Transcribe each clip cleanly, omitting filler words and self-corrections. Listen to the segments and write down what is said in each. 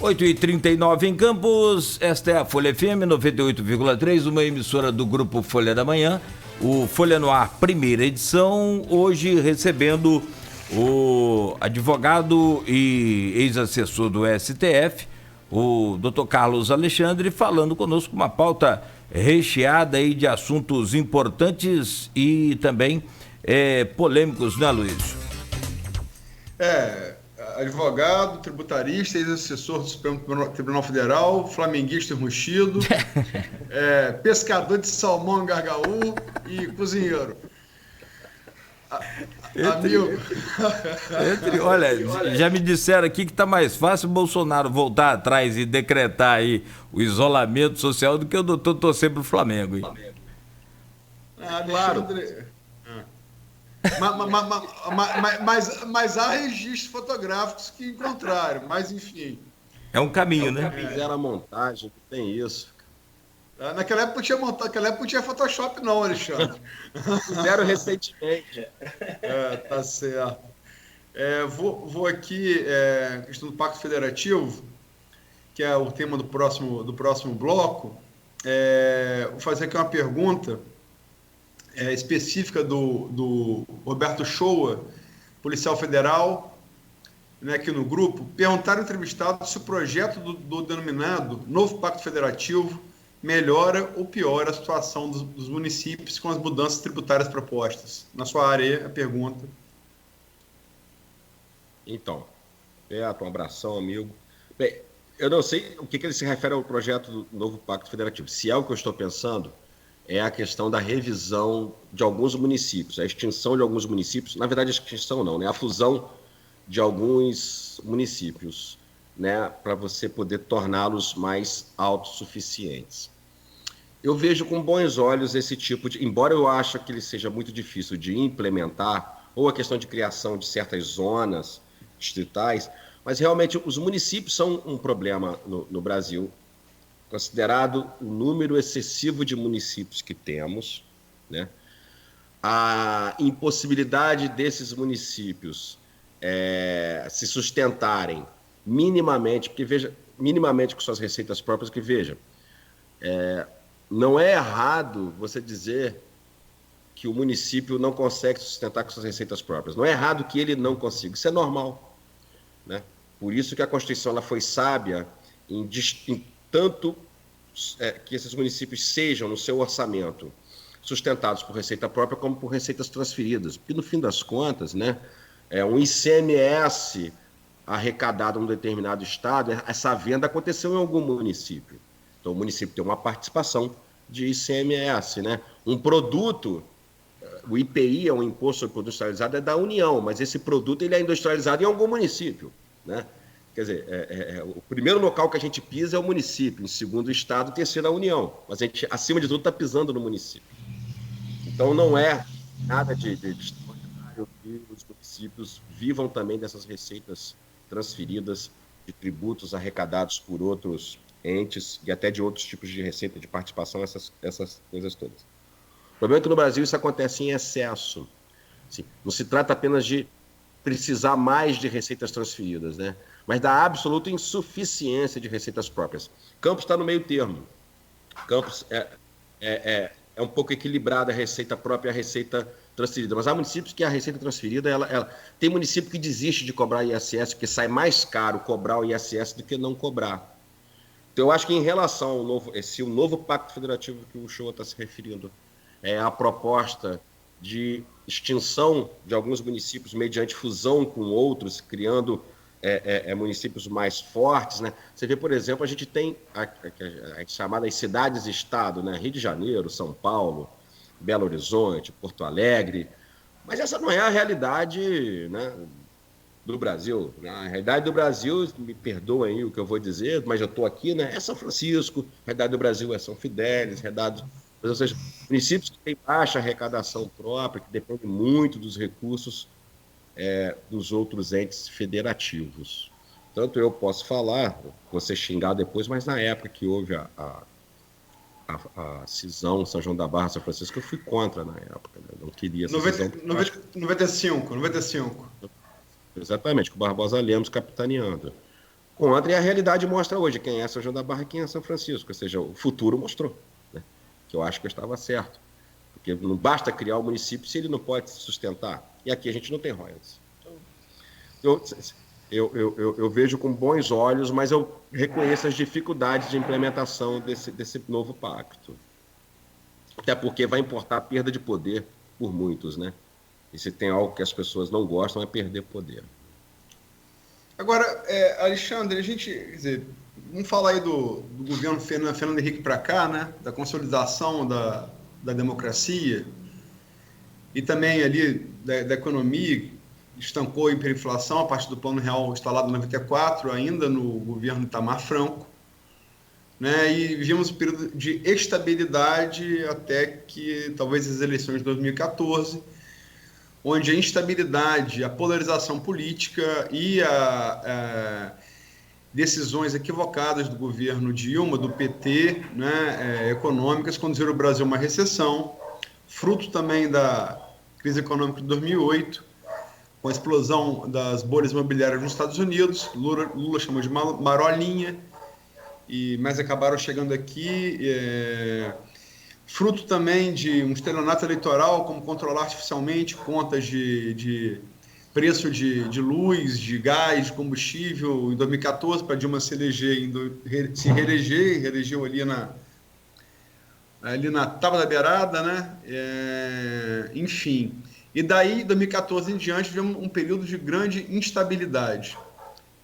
8h39 em Campos, esta é a Folha FM 98,3, uma emissora do Grupo Folha da Manhã, o Folha no Ar, primeira edição, hoje recebendo o advogado e ex-assessor do STF, o Dr. Carlos Alexandre, falando conosco uma pauta recheada aí de assuntos importantes e também polêmicos, né, Luiz? Advogado, tributarista, ex-assessor do Supremo Tribunal Federal, flamenguista enrustido, pescador de salmão em Gargaú e cozinheiro. Amigo. Olha, já me disseram aqui que tá mais fácil o Bolsonaro voltar atrás e decretar aí o isolamento social do que o doutor torcer pro Flamengo, hein? Claro. Mas há registros fotográficos que encontraram, mas enfim. É um caminho, né? Fizeram a montagem, tem isso. Naquela época não tinha Photoshop não, Alexandre. Fizeram recentemente. Tá certo. Vou aqui, questão do Pacto Federativo, que é o tema do próximo bloco. Vou fazer aqui uma pergunta específica do Roberto Shoa, policial federal, né, aqui no grupo. Perguntaram ao entrevistado se o projeto do denominado Novo Pacto Federativo melhora ou piora a situação dos municípios com as mudanças tributárias propostas. Na sua área, a pergunta. Então, Beto, um abração, amigo. Bem, eu não sei o que ele se refere ao projeto do Novo Pacto Federativo. Se é o que eu estou pensando, é a questão da revisão de alguns municípios, a extinção de alguns municípios, na verdade a extinção não, né? A fusão de alguns municípios, né? Para você poder torná-los mais autossuficientes. Eu vejo com bons olhos esse tipo de, embora eu ache que ele seja muito difícil de implementar, ou a questão de criação de certas zonas distritais, mas realmente os municípios são um problema no Brasil, considerado o número excessivo de municípios que temos, né? A impossibilidade desses municípios se sustentarem minimamente, porque veja, minimamente com suas receitas próprias, que veja, não é errado você dizer que o município não consegue se sustentar com suas receitas próprias, não é errado que ele não consiga, isso é normal, né? Por isso que a Constituição ela foi sábia em tanto que esses municípios sejam, no seu orçamento, sustentados por receita própria, como por receitas transferidas. Porque, no fim das contas, né, um ICMS arrecadado num determinado estado, essa venda aconteceu em algum município. Então, o município tem uma participação de ICMS. Né? Um produto, o IPI, é um imposto sobre produto industrializado, é da União, mas esse produto ele é industrializado em algum município, né? Quer dizer, o primeiro local que a gente pisa é o município, em segundo o Estado, terceiro a União. Mas a gente, acima de tudo, está pisando no município. Então, não é nada de extraordinário que os municípios vivam também dessas receitas transferidas de tributos arrecadados por outros entes e até de outros tipos de receita de participação, essas coisas todas. O problema é que no Brasil isso acontece em excesso. Assim, não se trata apenas de precisar mais de receitas transferidas, né? Mas da absoluta insuficiência de receitas próprias. Campos está no meio termo. Campos é um pouco equilibrada a receita própria e a receita transferida. Mas há municípios que a receita transferida, tem município que desiste de cobrar ISS, porque sai mais caro cobrar o ISS do que não cobrar. Então, eu acho que em relação ao novo Pacto Federativo que o Shoa está se referindo, a proposta de extinção de alguns municípios mediante fusão com outros, criando municípios mais fortes, né? Você vê, por exemplo, a gente tem as chamadas cidades-estado, né? Rio de Janeiro, São Paulo, Belo Horizonte, Porto Alegre, mas essa não é a realidade, né, do Brasil. A realidade do Brasil, me perdoem aí o que eu vou dizer, mas eu estou aqui, né? É São Francisco, a realidade do Brasil é São Fidélis, ou seja, municípios que têm baixa arrecadação própria, que dependem muito dos recursos dos outros entes federativos. Tanto eu posso falar, você xingar depois, mas na época que houve a cisão São João da Barra, São Francisco, eu fui contra na época, né? Não queria essa cisão. 95. Exatamente, com o Barbosa Lemos capitaneando. contra, e a realidade mostra hoje quem é São João da Barra e quem é São Francisco, ou seja, o futuro mostrou, né? Que eu acho que eu estava certo, porque não basta criar o município se ele não pode se sustentar, e aqui a gente não tem royalties. Então, eu vejo com bons olhos, mas eu reconheço as dificuldades de implementação desse novo pacto, até porque vai importar perda de poder por muitos, né? E se tem algo que as pessoas não gostam é perder poder. Agora, Alexandre, a gente, quer dizer, vamos falar aí do governo Fernando Henrique para cá, né? Da consolidação da democracia e também ali da economia, estancou a hiperinflação a partir do Plano Real instalado em 94, ainda no governo Itamar Franco, né? E vivemos um período de estabilidade até que talvez as eleições de 2014, onde a instabilidade, a polarização política e decisões equivocadas do governo Dilma, do PT, né, econômicas, conduziram o Brasil a uma recessão, fruto também da crise econômica de 2008, com a explosão das bolhas imobiliárias nos Estados Unidos. Lula chamou de marolinha, mas acabaram chegando aqui... fruto também de um estelionato eleitoral, como controlar artificialmente contas de preço de luz, de gás, de combustível, em 2014, para Dilma se reeleger, e reelegeu ali na tábua da beirada, né? Enfim. E daí, 2014 em diante, tivemos um período de grande instabilidade,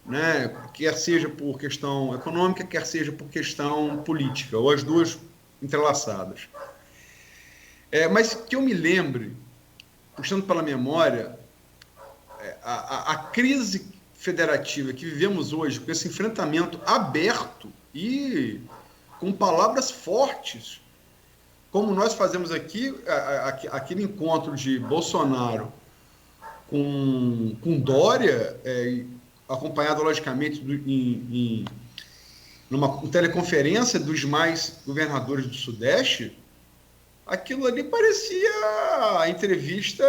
né? Quer seja por questão econômica, quer seja por questão política, ou as duas entrelaçadas. Mas que eu me lembre, puxando pela memória, a crise federativa que vivemos hoje, com esse enfrentamento aberto e com palavras fortes, como nós fazemos aqui, aquele encontro de Bolsonaro com Dória, acompanhado, logicamente, numa teleconferência dos demais governadores do Sudeste, aquilo ali parecia a entrevista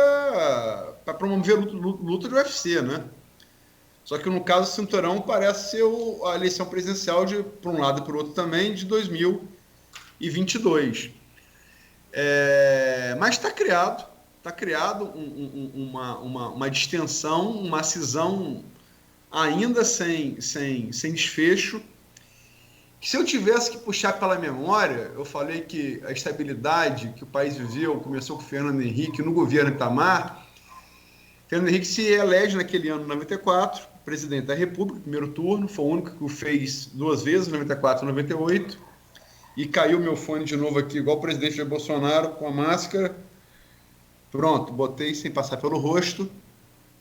para promover luta do UFC, né? Só que no caso do Cinturão parece ser a eleição presidencial, por um lado e por outro também, de 2022. Mas está criado uma distensão, uma cisão ainda sem desfecho. Se eu tivesse que puxar pela memória, eu falei que a estabilidade que o país viveu começou com o Fernando Henrique no governo Itamar. Fernando Henrique se elege naquele ano, 94, presidente da República, primeiro turno, foi o único que o fez duas vezes, 94 e 98, e caiu meu fone de novo aqui, igual o presidente Jair Bolsonaro, com a máscara. Pronto, botei sem passar pelo rosto,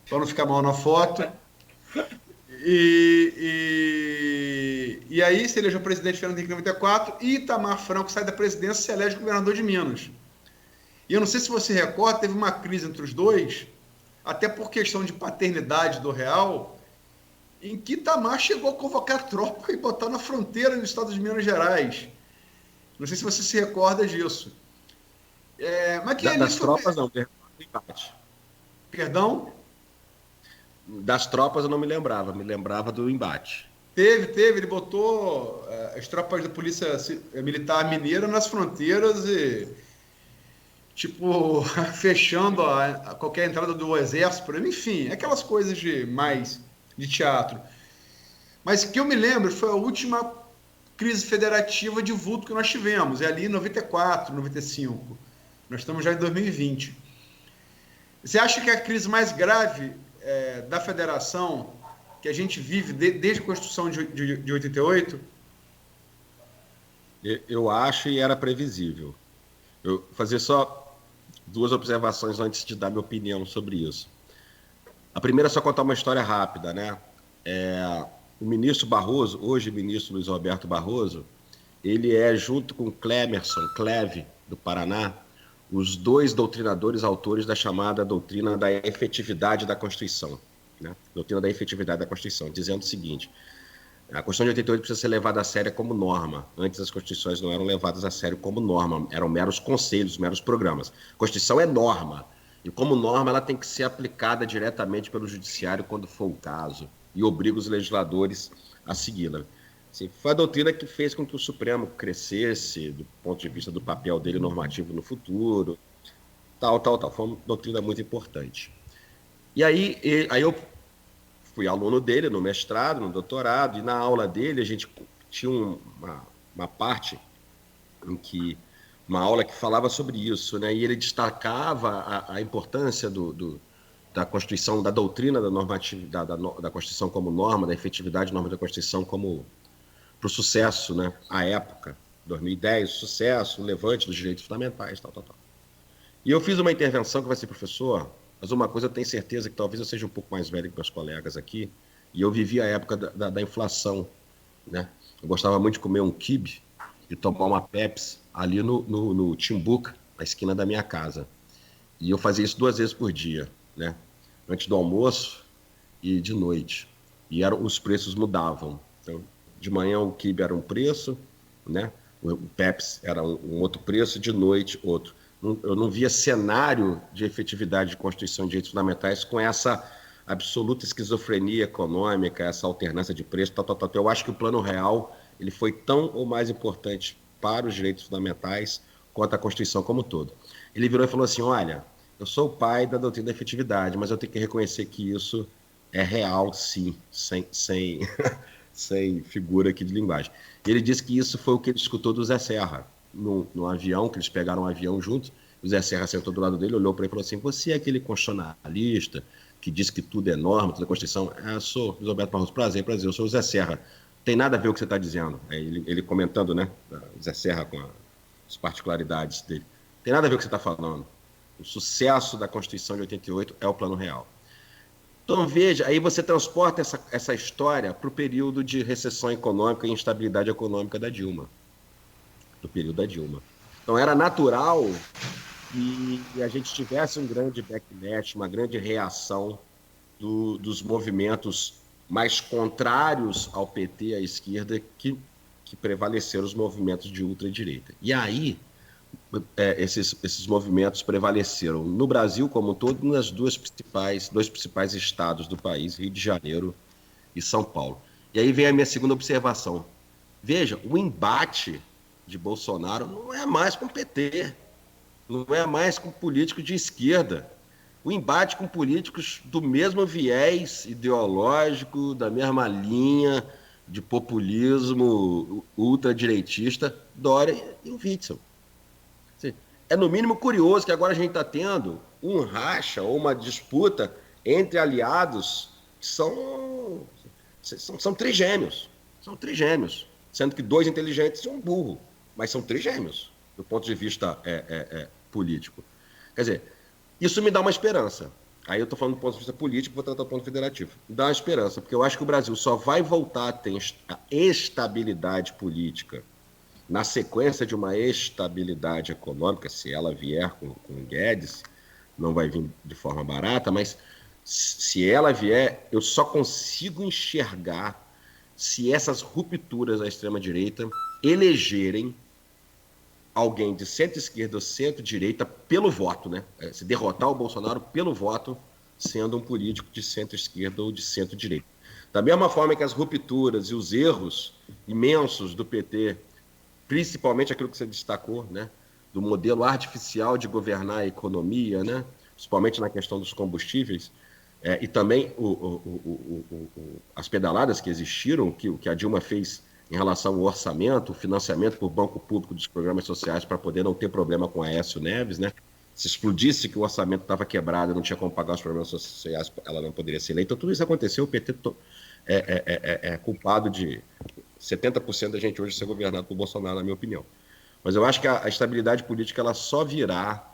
para não ficar mal na foto. E aí se elegeu o presidente Fernando Henrique em 94 e Itamar Franco sai da presidência e se elege governador de Minas. E eu não sei se você recorda, teve uma crise entre os dois, até por questão de paternidade do Real, em que Itamar chegou a convocar tropa e botar na fronteira do estado de Minas Gerais. Não sei se você se recorda disso. Mas que das tropas não, do embate. Perdão? Das tropas eu não me lembrava do embate. Teve, ele botou as tropas da Polícia Militar Mineira nas fronteiras e, fechando qualquer entrada do exército, por aí. Enfim, aquelas coisas de teatro. Mas que eu me lembro foi a última crise federativa de vulto que nós tivemos, ali em 94, 95. Nós estamos já em 2020. Você acha que a crise mais grave da federação que a gente vive desde a Constituição de 88? Eu acho, e era previsível. Eu vou fazer só duas observações antes de dar minha opinião sobre isso. A primeira é só contar uma história rápida, né? O ministro Barroso, hoje ministro Luiz Roberto Barroso, ele junto com Cleve, do Paraná, os dois doutrinadores autores da chamada doutrina da efetividade da Constituição, né? Doutrina da efetividade da Constituição, dizendo o seguinte: a Constituição de 88 precisa ser levada a sério como norma. Antes as Constituições não eram levadas a sério como norma, eram meros conselhos, meros programas. A Constituição é norma, e como norma ela tem que ser aplicada diretamente pelo Judiciário quando for o caso, e obriga os legisladores a segui-la. Assim, foi a doutrina que fez com que o Supremo crescesse do ponto de vista do papel dele normativo no futuro, tal. Foi uma doutrina muito importante. E aí eu fui aluno dele no mestrado, no doutorado, e na aula dele a gente tinha uma parte em que uma aula que falava sobre isso, né? E ele destacava a importância da Constituição, da doutrina da normativa, da Constituição como norma, da efetividade da norma da Constituição como para o sucesso, né? À época, 2010, sucesso, o levante dos direitos fundamentais, tal. E eu fiz uma intervenção que vai ser, professor, mas uma coisa eu tenho certeza que talvez eu seja um pouco mais velho que meus colegas aqui, e eu vivi a época da inflação, né? Eu gostava muito de comer um quibe e tomar uma Pepsi ali no Timbuca, na esquina da minha casa. E eu fazia isso 2 vezes por dia, né? Antes do almoço e de noite. E os preços mudavam. Então, de manhã o quibe era um preço, né? O Pepsi era um outro preço, de noite outro. Eu não via cenário de efetividade de Constituição de Direitos Fundamentais com essa absoluta esquizofrenia econômica, essa alternância de preço, tal. Eu acho que o Plano Real ele foi tão ou mais importante para os direitos fundamentais quanto a Constituição como um todo. Ele virou e falou assim, olha, eu sou o pai da doutrina da efetividade, mas eu tenho que reconhecer que isso é real, sim, sem figura aqui de linguagem. Ele disse que isso foi o que ele escutou do Zé Serra, no avião, que eles pegaram um avião juntos, o Zé Serra sentou do lado dele, olhou para ele e falou assim, você é aquele constitucionalista que diz que tudo é norma, tudo é Constituição? Eu sou Luiz Alberto Barroso, prazer, eu sou o Zé Serra. Tem nada a ver com o que você está dizendo. Ele comentando, né, o Zé Serra com as particularidades dele. Tem nada a ver com o que você está falando. O sucesso da Constituição de 88 é o Plano Real. Então, veja, aí você transporta essa história para o período de recessão econômica e instabilidade econômica da Dilma. Do período da Dilma. Então, era natural que a gente tivesse um grande backlash, uma grande reação dos movimentos mais contrários ao PT, à esquerda, que prevaleceram os movimentos de ultradireita. E aí, esses movimentos prevaleceram no Brasil como um todo, nas dois principais estados do país, Rio de Janeiro e São Paulo. E aí vem a minha segunda observação. Veja, o embate de Bolsonaro não é mais com o PT, não é mais com políticos de esquerda. O embate com políticos do mesmo viés ideológico, da mesma linha de populismo ultradireitista, Dória e o Witzel. É no mínimo curioso que agora a gente está tendo um racha ou uma disputa entre aliados que são trigêmeos. São trigêmeos, sendo que 2 inteligentes e um burro, mas são trigêmeos do ponto de vista político. Quer dizer, isso me dá uma esperança. Aí eu estou falando do ponto de vista político, vou tratar do ponto federativo. Me dá uma esperança, porque eu acho que o Brasil só vai voltar a ter a estabilidade política na sequência de uma estabilidade econômica, se ela vier com o Guedes, não vai vir de forma barata, mas se ela vier, eu só consigo enxergar se essas rupturas à extrema-direita elegerem alguém de centro-esquerda ou centro-direita pelo voto, né? Se derrotar o Bolsonaro pelo voto, sendo um político de centro-esquerda ou de centro-direita. Da mesma forma que as rupturas e os erros imensos do PT, principalmente aquilo que você destacou, né? Do modelo artificial de governar a economia, né? Principalmente na questão dos combustíveis, e também as pedaladas que existiram, que a Dilma fez em relação ao orçamento, o financiamento por banco público dos programas sociais para poder não ter problema com Aécio Neves, né? Se explodisse que o orçamento estava quebrado, não tinha como pagar os programas sociais, ela não poderia ser eleita. Então, tudo isso aconteceu, o PT é culpado de 70% da gente hoje ser governado por Bolsonaro, na minha opinião. Mas eu acho que a estabilidade política ela só virá.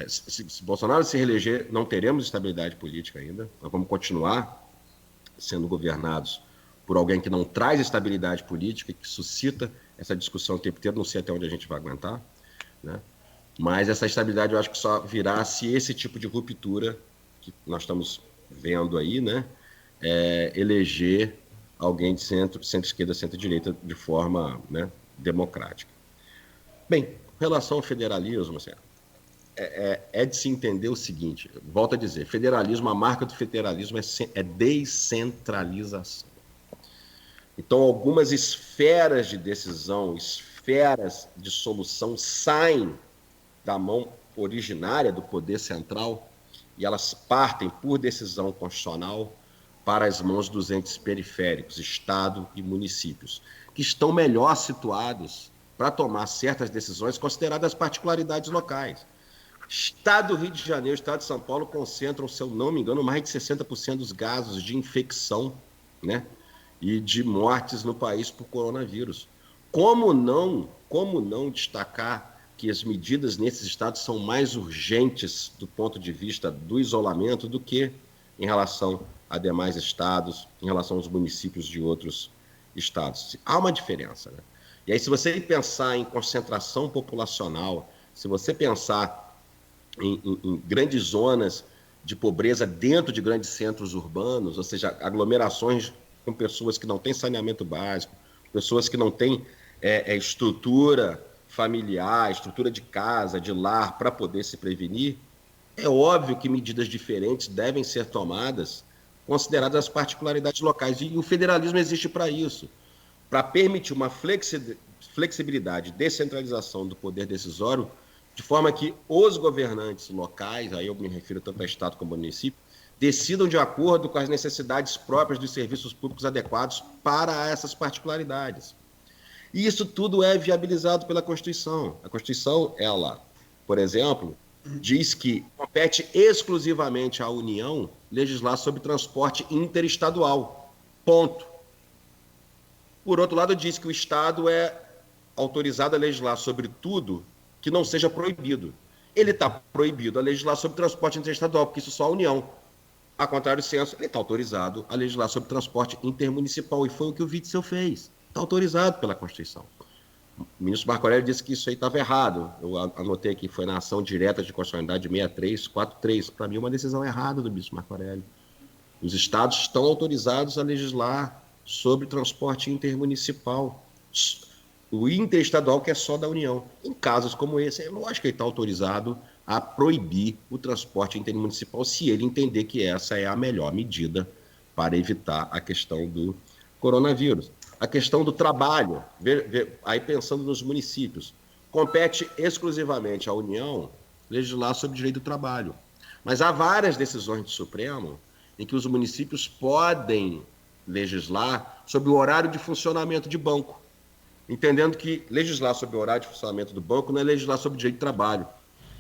Se Bolsonaro se reeleger, não teremos estabilidade política ainda. Nós vamos continuar sendo governados por alguém que não traz estabilidade política, que suscita essa discussão o tempo inteiro, não sei até onde a gente vai aguentar, né? Mas essa estabilidade eu acho que só virá se esse tipo de ruptura que nós estamos vendo aí, né, eleger alguém de centro-esquerda, centro-direita de forma, né, democrática. Bem, com relação ao federalismo, assim, é de se entender o seguinte, volto a dizer, federalismo, a marca do federalismo é descentralização. Então, algumas esferas de decisão, esferas de solução saem da mão originária do poder central e elas partem por decisão constitucional para as mãos dos entes periféricos, Estado e municípios, que estão melhor situados para tomar certas decisões consideradas as particularidades locais. Estado do Rio de Janeiro, Estado de São Paulo concentram, se eu não me engano, mais de 60% dos casos de infecção, né, e de mortes no país por coronavírus. Como não destacar que as medidas nesses estados são mais urgentes do ponto de vista do isolamento do que em relação a demais estados, em relação aos municípios de outros estados? Há uma diferença, né? E aí, se você pensar em concentração populacional, se você pensar em grandes zonas de pobreza dentro de grandes centros urbanos, ou seja, aglomerações com pessoas que não têm saneamento básico, pessoas que não têm estrutura familiar, estrutura de casa, de lar, para poder se prevenir, é óbvio que medidas diferentes devem ser tomadas, consideradas as particularidades locais. E o federalismo existe para isso, para permitir uma flexibilidade, descentralização do poder decisório, de forma que os governantes locais, aí eu me refiro tanto a Estado como a município, decidam de acordo com as necessidades próprias dos serviços públicos adequados para essas particularidades. E isso tudo é viabilizado pela Constituição. A Constituição, ela, por exemplo, diz que compete exclusivamente à União legislar sobre transporte interestadual. Ponto. Por outro lado, diz que o Estado é autorizado a legislar sobre tudo que não seja proibido. Ele está proibido a legislar sobre transporte interestadual, porque isso só a União. A contrário senso, ele está autorizado a legislar sobre transporte intermunicipal, e foi o que o Witzel fez. Está autorizado pela Constituição. O ministro Marco Aurélio disse que isso aí estava errado. Eu anotei aqui, foi na ação direta de constitucionalidade 6343. Para mim, uma decisão errada do ministro Marco Aurélio. Os estados estão autorizados a legislar sobre transporte intermunicipal. O interestadual que é só da União. Em casos como esse, é lógico que ele está autorizado a proibir o transporte intermunicipal se ele entender que essa é a melhor medida para evitar a questão do coronavírus. A questão do trabalho, aí pensando nos municípios, compete exclusivamente à União legislar sobre direito do trabalho. Mas há várias decisões do Supremo em que os municípios podem legislar sobre o horário de funcionamento de banco, entendendo que legislar sobre o horário de funcionamento do banco não é legislar sobre direito do trabalho,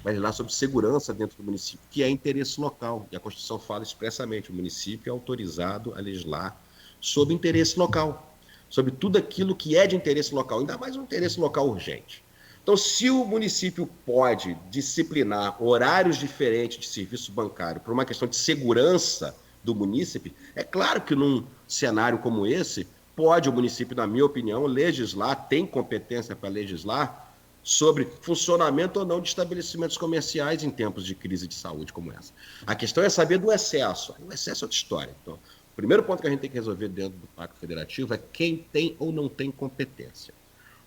mas legislar sobre segurança dentro do município, que é interesse local. E a Constituição fala expressamente, o município é autorizado a legislar sobre interesse local, sobre tudo aquilo que é de interesse local, ainda mais um interesse local urgente. Então, se o município pode disciplinar horários diferentes de serviço bancário por uma questão de segurança do munícipe, é claro que num cenário como esse, pode o município, na minha opinião, legislar, tem competência para legislar sobre funcionamento ou não de estabelecimentos comerciais em tempos de crise de saúde como essa. A questão é saber do excesso. O excesso é outra história. Então, o primeiro ponto que a gente tem que resolver dentro do Pacto Federativo é quem tem ou não tem competência.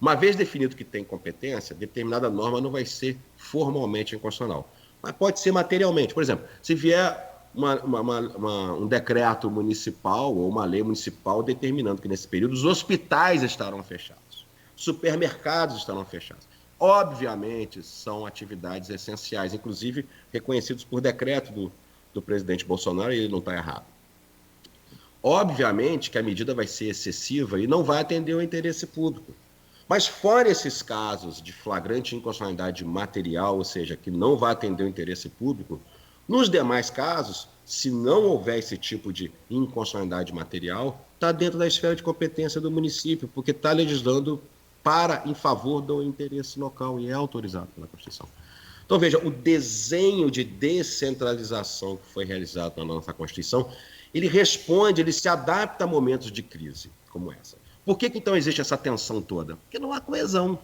Uma vez definido que tem competência, determinada norma não vai ser formalmente inconstitucional, mas pode ser materialmente. Por exemplo, se vier um decreto municipal ou uma lei municipal determinando que nesse período os hospitais estarão fechados, supermercados estarão fechados. Obviamente, são atividades essenciais, inclusive reconhecidos por decreto do presidente Bolsonaro, e ele não está errado. Obviamente que a medida vai ser excessiva e não vai atender ao interesse público. Mas fora esses casos de flagrante inconstitucionalidade material, ou seja, que não vai atender o interesse público, nos demais casos, se não houver esse tipo de inconstitucionalidade material, está dentro da esfera de competência do município, porque está legislando em favor do interesse local e é autorizado pela Constituição. Então, veja, o desenho de descentralização que foi realizado na nossa Constituição, ele se adapta a momentos de crise como essa. Por que então existe essa tensão toda? Porque não há coesão.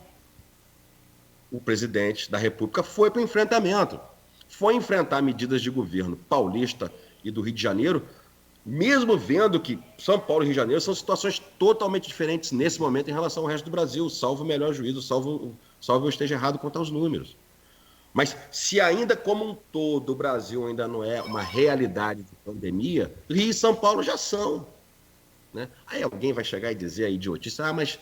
O presidente da República foi para o enfrentamento, foi enfrentar medidas de governo paulista e do Rio de Janeiro, mesmo vendo que São Paulo e Rio de Janeiro são situações totalmente diferentes nesse momento em relação ao resto do Brasil, salvo o melhor juízo, salvo eu esteja errado quanto aos números. Mas se ainda como um todo o Brasil ainda não é uma realidade de pandemia, Rio e São Paulo já são. né? Aí alguém vai chegar e dizer a idiotice, mas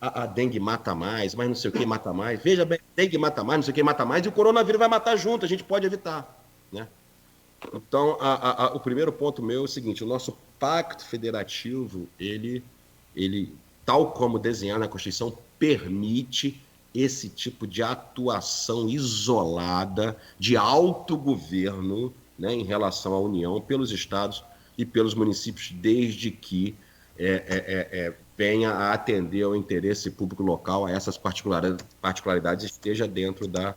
a dengue mata mais, mas não sei o que mata mais. Veja bem, dengue mata mais, não sei o que mata mais, e o coronavírus vai matar junto, a gente pode evitar, né? Então, o primeiro ponto meu é o seguinte: o nosso pacto federativo, ele tal como desenhado na Constituição, permite esse tipo de atuação isolada, de autogoverno, né, em relação à União, pelos estados e pelos municípios, desde que venha a atender ao interesse público local, a essas particularidades, esteja dentro da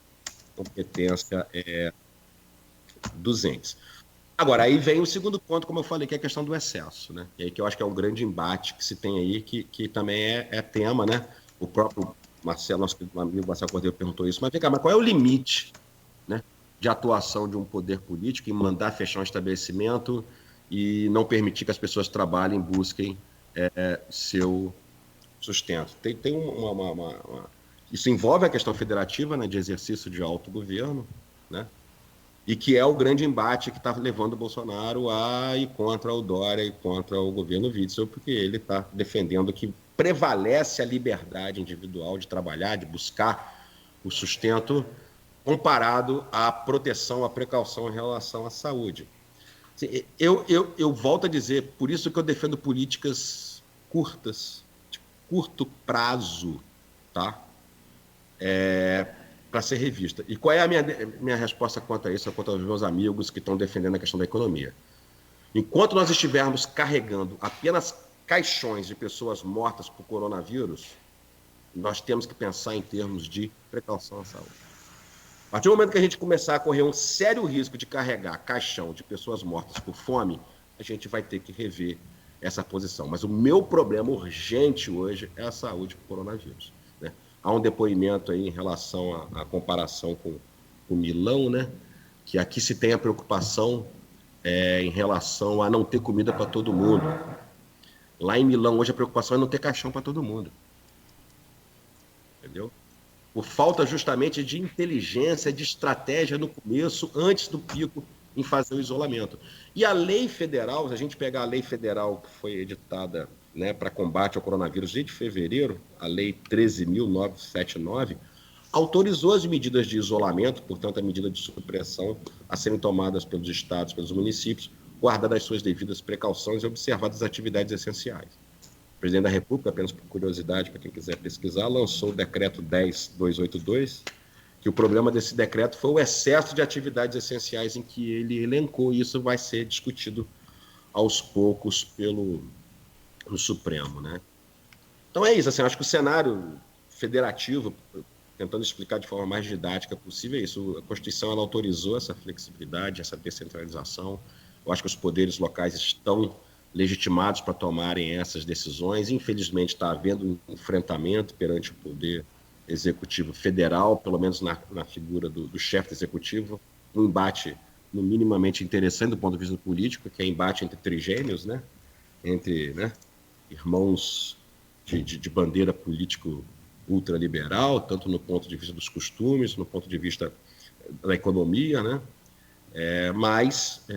competência dos entes. Agora, aí vem o segundo ponto, como eu falei, que é a questão do excesso, né? E aí que eu acho que é um grande embate que se tem aí, que também é tema, né? O próprio Marcelo, nosso amigo Marcelo Cordeiro perguntou isso, mas vem cá, mas qual é o limite, né, de atuação de um poder político em mandar fechar um estabelecimento e não permitir que as pessoas trabalhem, busquem seu sustento? Tem Isso envolve a questão federativa, né, de exercício de autogoverno, né? E que é o grande embate que está levando o Bolsonaro a ir contra o Dória e contra o governo Witzel, porque ele está defendendo que prevalece a liberdade individual de trabalhar, de buscar o sustento, comparado à proteção, à precaução em relação à saúde. Eu volto a dizer, por isso que eu defendo políticas curtas, de curto prazo, tá? Para ser revista. E qual é a minha resposta quanto a isso, quanto aos meus amigos que estão defendendo a questão da economia? Enquanto nós estivermos carregando apenas caixões de pessoas mortas por coronavírus, nós temos que pensar em termos de precaução à saúde. A partir do momento que a gente começar a correr um sério risco de carregar caixão de pessoas mortas por fome, a gente vai ter que rever essa posição. Mas o meu problema urgente hoje é a saúde por coronavírus. Há um depoimento aí em relação à comparação com o Milão, né? Que aqui se tem a preocupação em relação a não ter comida para todo mundo. Lá em Milão, hoje, a preocupação é não ter caixão para todo mundo. Entendeu? Por falta justamente de inteligência, de estratégia no começo, antes do pico, em fazer o isolamento. E a lei federal, se a gente pegar a lei federal que foi editada, né, para combate ao coronavírus desde fevereiro, a Lei 13.979, autorizou as medidas de isolamento, portanto, a medida de supressão, a serem tomadas pelos estados, pelos municípios, guardadas as suas devidas precauções e observadas as atividades essenciais. O presidente da República, apenas por curiosidade, para quem quiser pesquisar, lançou o decreto 10.282, que o problema desse decreto foi o excesso de atividades essenciais em que ele elencou, e isso vai ser discutido aos poucos no Supremo, né? Então é isso, assim, acho que o cenário federativo, tentando explicar de forma mais didática possível, é isso. A Constituição, ela autorizou essa flexibilidade, essa descentralização. Eu acho que os poderes locais estão legitimados para tomarem essas decisões. Infelizmente, está havendo um enfrentamento perante o poder executivo federal, pelo menos na figura do chefe do executivo, um embate no minimamente interessante do ponto de vista político, que é embate entre trigêmeos, né? Entre, né, irmãos de bandeira político ultraliberal, tanto no ponto de vista dos costumes, no ponto de vista da economia, né? Mas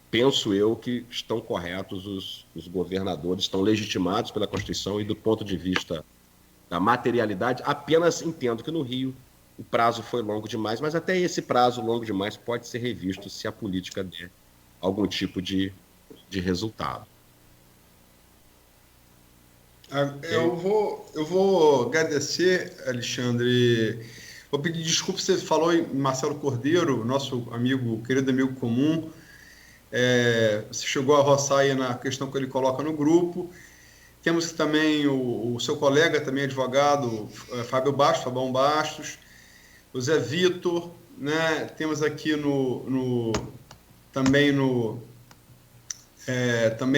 penso eu que estão corretos os governadores, estão legitimados pela Constituição, e do ponto de vista da materialidade, apenas entendo que no Rio o prazo foi longo demais, mas até esse prazo longo demais pode ser revisto se a política der algum tipo de resultado. Eu vou agradecer, Alexandre. Vou pedir desculpa, você falou em Marcelo Cordeiro, nosso amigo, querido amigo comum. Você chegou a roçar aí na questão que ele coloca no grupo. Temos também o seu colega, também advogado, Fábio Fabão Bastos, o Zé Vitor, né? Temos aqui também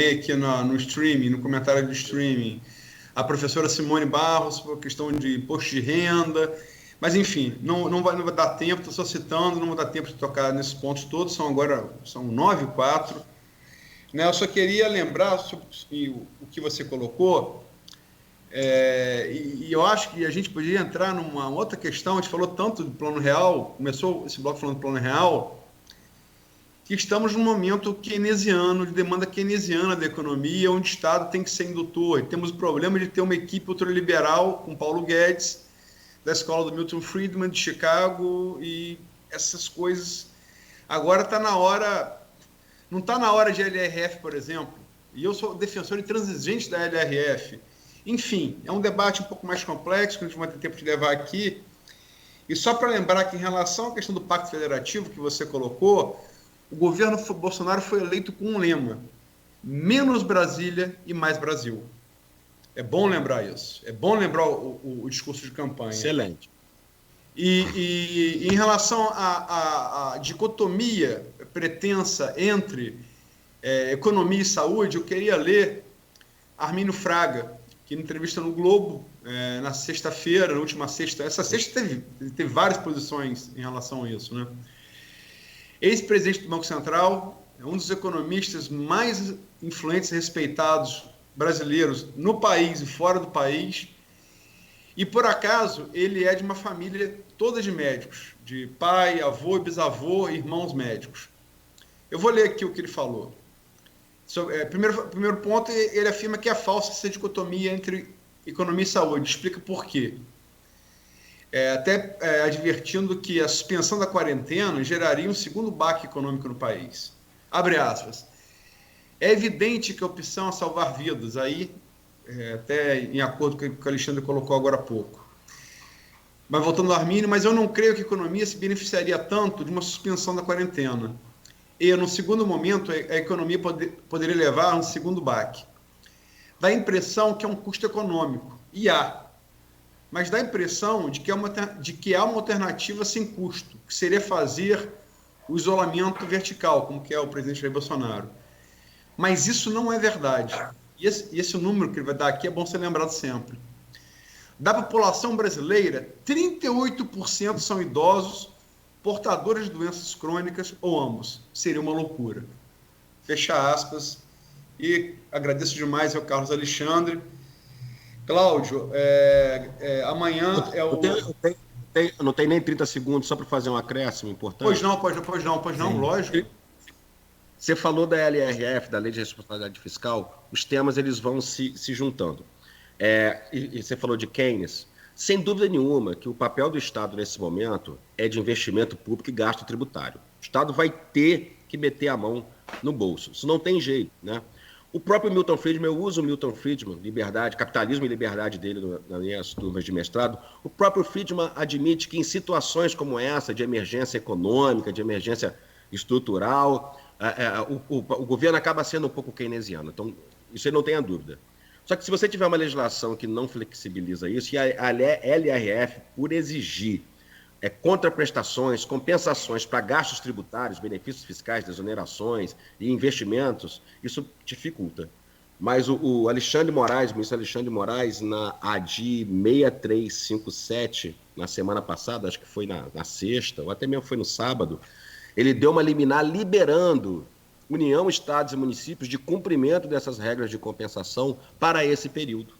aqui no streaming, no comentário do streaming, a professora Simone Barros, por questão de imposto de renda. Mas, enfim, não vai dar tempo, estou só citando, não vai dar tempo de tocar nesses pontos todos, são 9h04. Né? Eu só queria lembrar sobre o que você colocou, e eu acho que a gente poderia entrar numa outra questão. A gente falou tanto do Plano Real, começou esse bloco falando do Plano Real, que estamos num momento keynesiano, de demanda keynesiana da economia, onde o Estado tem que ser indutor. E temos o problema de ter uma equipe ultraliberal com Paulo Guedes, da escola do Milton Friedman, de Chicago, e essas coisas. Agora está na hora, não está na hora de LRF, por exemplo, e eu sou defensor intransigente da LRF. Enfim, é um debate um pouco mais complexo, que a gente vai ter tempo de levar aqui. E só para lembrar que, em relação à questão do Pacto Federativo que você colocou, o governo Bolsonaro foi eleito com um lema: menos Brasília e mais Brasil. É bom lembrar isso. É bom lembrar o discurso de campanha. Excelente. E em relação à dicotomia pretensa entre economia e saúde, eu queria ler Armínio Fraga, que em entrevista no Globo, na sexta-feira, na última sexta, essa sexta teve várias posições em relação a isso, né? Ex-presidente do Banco Central, um dos economistas mais influentes e respeitados brasileiros no país e fora do país. E, por acaso, ele é de uma família toda de médicos, de pai, avô, bisavô, irmãos médicos. Eu vou ler aqui o que ele falou. Primeiro ponto, ele afirma que é falsa essa dicotomia entre economia e saúde. Explica por quê. Advertindo que a suspensão da quarentena geraria um segundo baque econômico no país. Abre aspas. É evidente que a opção é salvar vidas, aí, até em acordo com o que o Alexandre colocou agora há pouco. Mas voltando ao Armínio, mas eu não creio que a economia se beneficiaria tanto de uma suspensão da quarentena. E, no segundo momento, a economia poderia levar a um segundo baque. Dá a impressão que é um custo econômico, e há. Mas dá a impressão de que há uma alternativa sem custo, que seria fazer o isolamento vertical, como que é o presidente Jair Bolsonaro. Mas isso não é verdade. E esse número que ele vai dar aqui é bom ser lembrado sempre. Da população brasileira, 38% são idosos, portadores de doenças crônicas ou ambos. Seria uma loucura. Fecha aspas. E agradeço demais ao Carlos Alexandre. Cláudio, amanhã é o... Não tem nem 30 segundos só para fazer um acréscimo importante? Pois não, lógico. Você falou da LRF, da Lei de Responsabilidade Fiscal, os temas eles vão se juntando. E você falou de Keynes. Sem dúvida nenhuma que o papel do Estado nesse momento é de investimento público e gasto tributário. O Estado vai ter que meter a mão no bolso. Isso não tem jeito, né? O próprio Milton Friedman, eu uso o Milton Friedman, Liberdade, Capitalismo e Liberdade dele nas minhas turmas de mestrado. O próprio Friedman admite que em situações como essa, de emergência econômica, de emergência estrutural, o governo acaba sendo um pouco keynesiano. Então, isso aí não tenha dúvida. Só que se você tiver uma legislação que não flexibiliza isso, e a LRF, por exigir contraprestações, compensações para gastos tributários, benefícios fiscais, desonerações e investimentos, isso dificulta. Mas o Alexandre Moraes, o ministro Alexandre Moraes, na ADI 6357, na semana passada, acho que foi na sexta, ou até mesmo foi no sábado, ele deu uma liminar liberando União, estados e municípios de cumprimento dessas regras de compensação para esse período.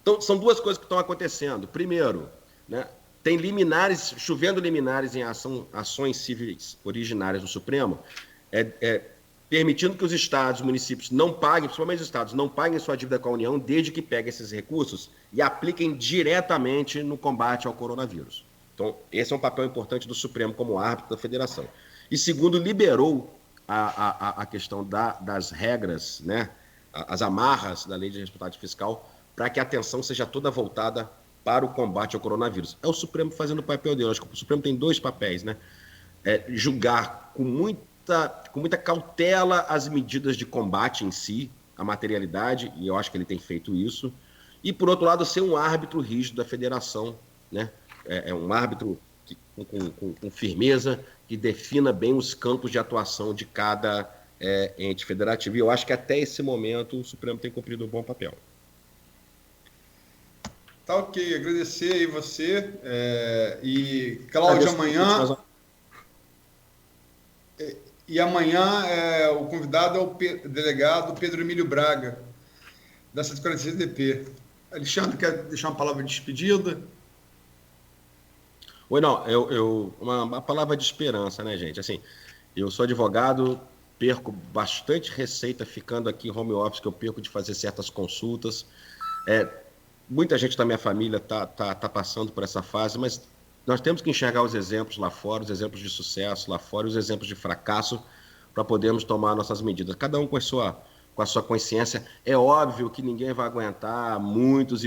Então, são duas coisas que estão acontecendo. Primeiro, né, tem liminares, chovendo liminares em ações civis originárias do Supremo, permitindo que os estados, municípios não paguem, principalmente os estados, não paguem sua dívida com a União, desde que peguem esses recursos e apliquem diretamente no combate ao coronavírus. Então, esse é um papel importante do Supremo como árbitro da federação. E segundo, liberou a questão das regras, né, as amarras da Lei de Responsabilidade Fiscal, para que a atenção seja toda voltada para o combate ao coronavírus. É o Supremo fazendo o papel dele. Acho que o Supremo tem dois papéis, né? Julgar com muita cautela as medidas de combate em si, a materialidade, e eu acho que ele tem feito isso, e, por outro lado, ser um árbitro rígido da federação, né? Um árbitro com firmeza, que defina bem os campos de atuação de cada ente federativo. E eu acho que até esse momento o Supremo tem cumprido um bom papel. Tá ok, agradecer aí você. E, Cláudio, amanhã... E amanhã o convidado é o delegado Pedro Emílio Braga, da 146 DP. Alexandre, quer deixar uma palavra de despedida? Oi, não, uma palavra de esperança, né, gente? Assim, Eu sou advogado, perco bastante receita ficando aqui em home office, que eu perco de fazer certas consultas. Muita gente da minha família tá passando por essa fase, mas nós temos que enxergar os exemplos lá fora, os exemplos de sucesso lá fora, os exemplos de fracasso, para podermos tomar nossas medidas. Cada um com a sua consciência. É óbvio que ninguém vai aguentar muitos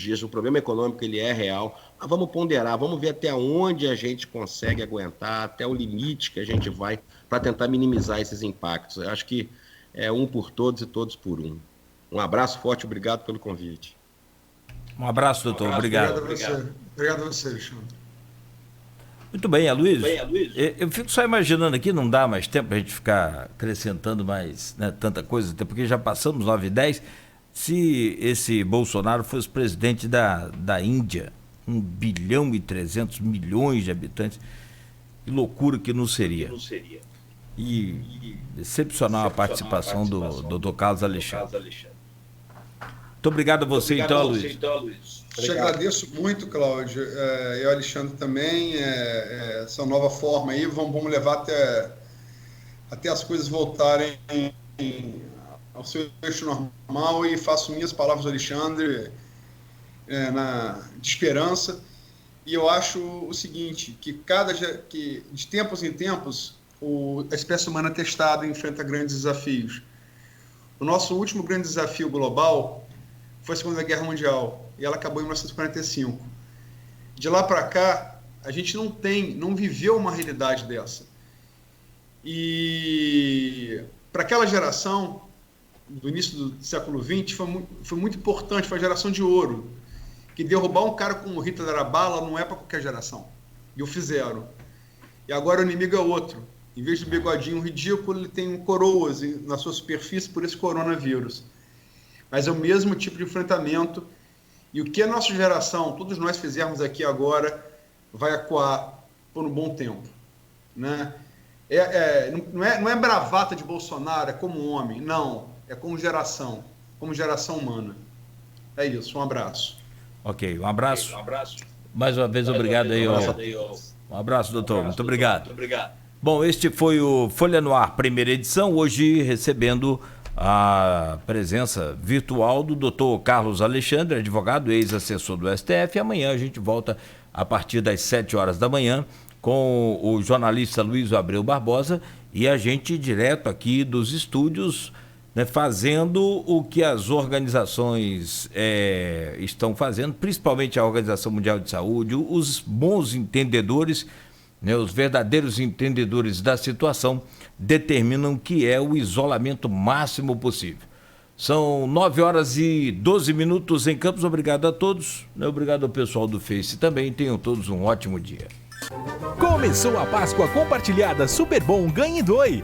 dias. O problema econômico ele é real, mas vamos ponderar, vamos ver até onde a gente consegue aguentar, até o limite que a gente vai, para tentar minimizar esses impactos. Eu acho que é um por todos e todos por um. Um abraço forte, obrigado pelo convite. Um abraço, doutor. Obrigado. Obrigado a você, Alexandre. Muito bem, Aloysio. Eu fico só imaginando aqui, não dá mais tempo para a gente ficar acrescentando mais, né, tanta coisa, até porque já passamos 9h10. Se esse Bolsonaro fosse presidente da Índia, 1,3 bilhão de habitantes, que loucura que não seria. E excepcional a participação do doutor Carlos Alexandre. Muito obrigado a você, então, Aloysio. Te agradeço muito, Cláudio, e o Alexandre também, essa nova forma aí, vamos levar até as coisas voltarem ao seu eixo normal, e faço minhas palavras do Alexandre de esperança. E eu acho o seguinte, que de tempos em tempos a espécie humana é testada e enfrenta grandes desafios. O nosso último grande desafio global foi a Segunda Guerra Mundial, e ela acabou em 1945. De lá para cá, a gente não viveu uma realidade dessa. E para aquela geração, do início do século XX, foi muito importante, foi a geração de ouro, que derrubar um cara como o Hitler a bala não é para qualquer geração. E o fizeram. E agora o inimigo é outro. Em vez de bigodinho ridículo, ele tem coroas na sua superfície por esse coronavírus. Mas é o mesmo tipo de enfrentamento, e o que a nossa geração, todos nós fizermos aqui agora, vai ecoar por um bom tempo, né? Não é bravata de Bolsonaro, é como homem, não, é como geração humana. É isso, um abraço. Ok, um abraço. Mais uma vez, obrigado aí. Um abraço, doutor, muito obrigado. Bom, este foi o Folha no Ar, primeira edição, hoje recebendo a presença virtual do doutor Carlos Alexandre, advogado, ex-assessor do STF. Amanhã a gente volta a partir das 7h da manhã com o jornalista Luiz Abreu Barbosa e a gente direto aqui dos estúdios, né, fazendo o que as organizações estão fazendo, principalmente a Organização Mundial de Saúde, os bons entendedores, né, os verdadeiros entendedores da situação, determinam que é o isolamento máximo possível. São 9h12 em Campos. Obrigado a todos, né? Obrigado ao pessoal do Face também. Tenham todos um ótimo dia. Começou a Páscoa compartilhada Super Bom Ganhe 2.